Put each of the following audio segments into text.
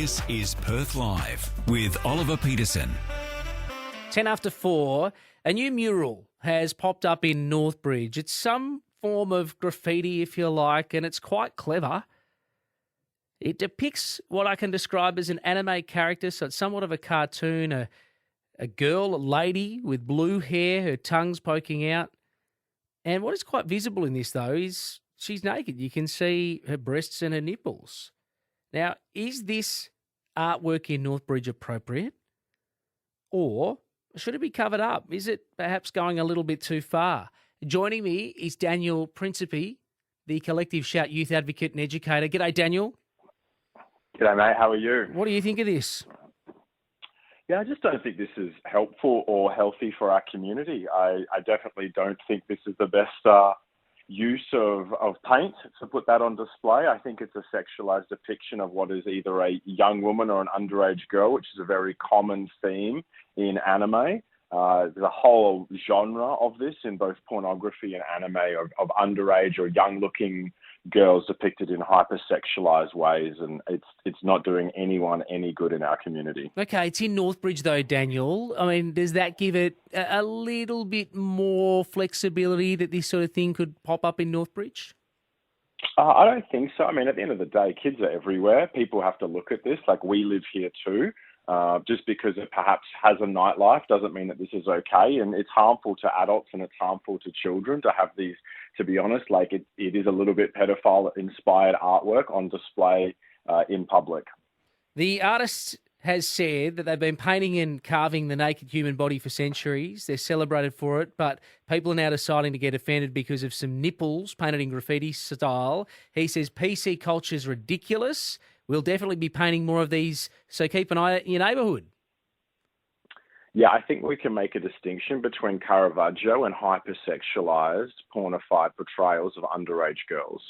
This is Perth Live with Oly Peterson. 10 after 4, a new mural has popped up in Northbridge. It's some form of graffiti, if you like, and it's quite clever. It depicts what I can describe as an anime character, so it's somewhat of a cartoon, a girl, a lady with blue hair, her tongue's poking out. And what is quite visible in this, though, is she's naked. You can see her breasts and her nipples. Now, is this artwork in Northbridge appropriate? Or should it be covered up? Is it perhaps going a little bit too far? Joining me is Daniel Principe, the Collective Shout youth advocate and educator. G'day, Daniel. G'day, mate. How are you? What do you think of this? Yeah, I just don't think this is helpful or healthy for our community. I definitely don't think this is the best use of paint to put that on display. I think it's a sexualized depiction of what is either a young woman or an underage girl, which is a very common theme in anime. There's a whole genre of this in both pornography and anime of underage or young-looking girls depicted in hypersexualized ways, and it's not doing anyone any good in our community. Okay, it's in Northbridge though, Daniel. I mean, does that give it a little bit more flexibility that this sort of thing could pop up in Northbridge? I don't think so. I mean, at the end of the day, kids are everywhere. People have to look at this. Like, we live here too. Just because it perhaps has a nightlife doesn't mean that this is okay. And it's harmful to adults and it's harmful to children to have these, to be honest, like it is a little bit pedophile-inspired artwork on display in public. The artist has said that they've been painting and carving the naked human body for centuries. They're celebrated for it, but people are now deciding to get offended because of some nipples painted in graffiti style. He says PC culture is ridiculous. We'll definitely be painting more of these, so keep an eye out in your neighbourhood. Yeah, I think we can make a distinction between Caravaggio and hypersexualized, pornified portrayals of underage girls.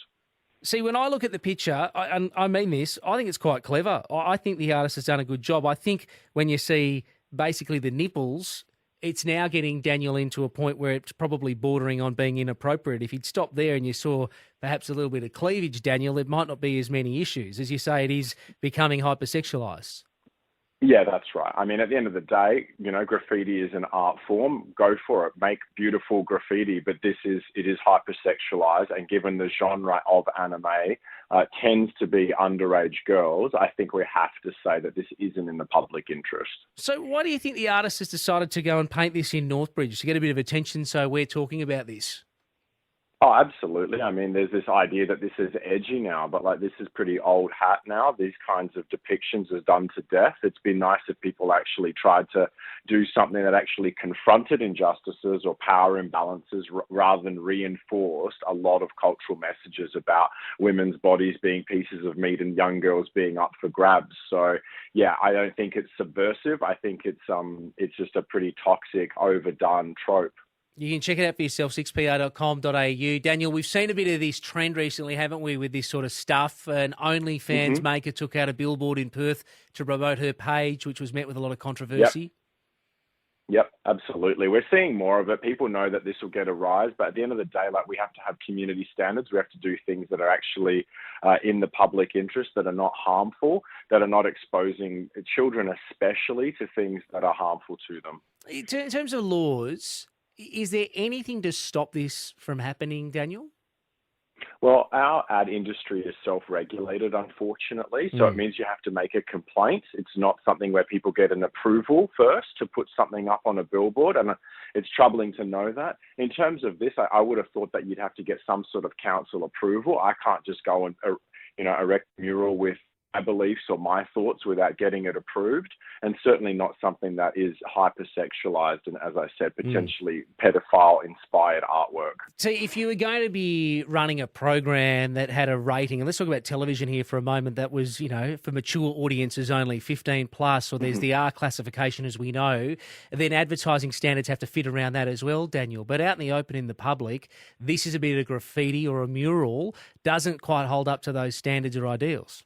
See, when I look at the picture, I mean this, I think it's quite clever. I think the artist has done a good job. I think when you see basically the nipples, it's now getting Daniel into a point where it's probably bordering on being inappropriate. If you'd stopped there and you saw perhaps a little bit of cleavage, Daniel, there might not be as many issues. As you say, it is becoming hypersexualised. Yeah, that's right. I mean, at the end of the day, graffiti is an art form. Go for it. Make beautiful graffiti. But it is hypersexualized. And given the genre of anime tends to be underage girls, I think we have to say that this isn't in the public interest. So why do you think the artist has decided to go and paint this in Northbridge to get a bit of attention so we're talking about this? Oh, absolutely. I mean, there's this idea that this is edgy now, but this is pretty old hat now. These kinds of depictions are done to death. It's been nice if people actually tried to do something that actually confronted injustices or power imbalances rather than reinforced a lot of cultural messages about women's bodies being pieces of meat and young girls being up for grabs. So, yeah, I don't think it's subversive. I think it's just a pretty toxic, overdone trope. You can check it out for yourself, 6pr.com.au. Daniel, we've seen a bit of this trend recently, haven't we, with this sort of stuff. An OnlyFans maker took out a billboard in Perth to promote her page, which was met with a lot of controversy. Yep, absolutely. We're seeing more of it. People know that this will get a rise, but at the end of the day, we have to have community standards. We have to do things that are actually in the public interest, that are not harmful, that are not exposing children especially to things that are harmful to them. In terms of laws, is there anything to stop this from happening, Daniel? Well, our ad industry is self-regulated, unfortunately, so it means you have to make a complaint. It's not something where people get an approval first to put something up on a billboard, and it's troubling to know that. In terms of this, I would have thought that you'd have to get some sort of council approval. I can't just go and erect a mural with my beliefs or my thoughts without getting it approved, and certainly not something that is hypersexualized and, as I said, potentially pedophile-inspired artwork. So if you were going to be running a program that had a rating, and let's talk about television here for a moment, that was, for mature audiences only, 15 plus, or there's the R classification as we know, then advertising standards have to fit around that as well, Daniel. But out in the open in the public, this is a bit of graffiti or a mural, doesn't quite hold up to those standards or ideals.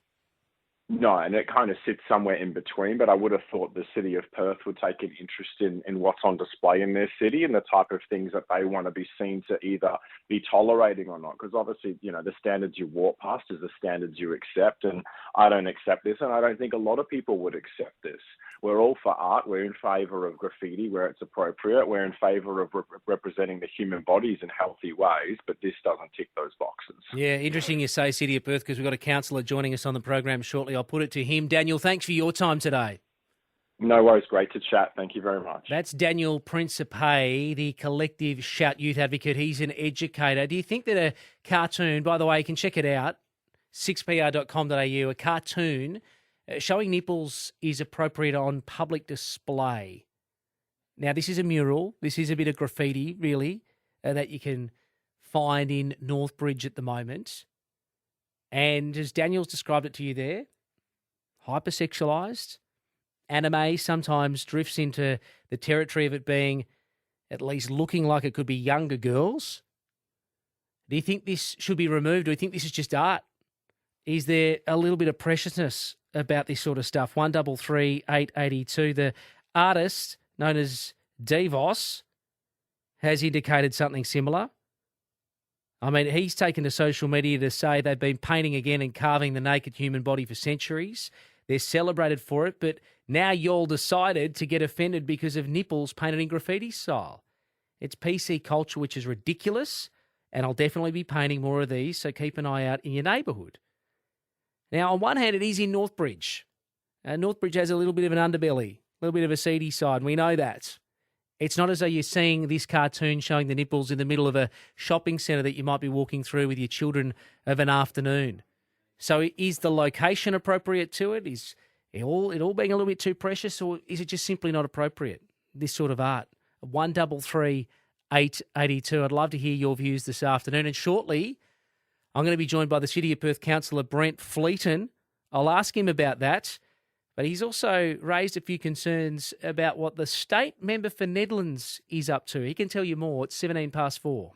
No, and it kind of sits somewhere in between, but I would have thought the city of Perth would take an interest in what's on display in their city and the type of things that they want to be seen to either be tolerating or not. Because obviously, the standards you walk past is the standards you accept, and I don't accept this, and I don't think a lot of people would accept this. We're all for art. We're in favour of graffiti where it's appropriate. We're in favour of representing the human bodies in healthy ways, but this doesn't tick those boxes. Yeah, interesting you say City of Perth because we've got a councillor joining us on the program shortly. I'll put it to him. Daniel, thanks for your time today. No worries. Great to chat. Thank you very much. That's Daniel Principe, the collective Shout Youth advocate. He's an educator. Do you think that a cartoon, by the way, you can check it out, 6pr.com.au, a cartoon showing nipples is appropriate on public display? Now, this is a mural. This is a bit of graffiti, really, that you can find in Northbridge at the moment. And as Daniel's described it to you there, hypersexualized. Anime sometimes drifts into the territory of it being at least looking like it could be younger girls. Do you think this should be removed? Do you think this is just art? Is there a little bit of preciousness about this sort of stuff? 133 882. The artist, known as Devos, has indicated something similar. I mean, he's taken to social media to say they've been painting again and carving the naked human body for centuries. They're celebrated for it, but now y'all decided to get offended because of nipples painted in graffiti style. It's PC culture, which is ridiculous, and I'll definitely be painting more of these, so keep an eye out in your neighbourhood. Now, on one hand, it is in Northbridge. Northbridge has a little bit of an underbelly, a little bit of a seedy side, and we know that. It's not as though you're seeing this cartoon showing the nipples in the middle of a shopping centre that you might be walking through with your children of an afternoon. So is the location appropriate to it? Is it all being a little bit too precious, or is it just simply not appropriate, this sort of art? 133 882. I'd love to hear your views this afternoon. And shortly, I'm going to be joined by the City of Perth councillor, Brent Fleeton. I'll ask him about that. But he's also raised a few concerns about what the state member for Netherlands is up to. He can tell you more at 4:17.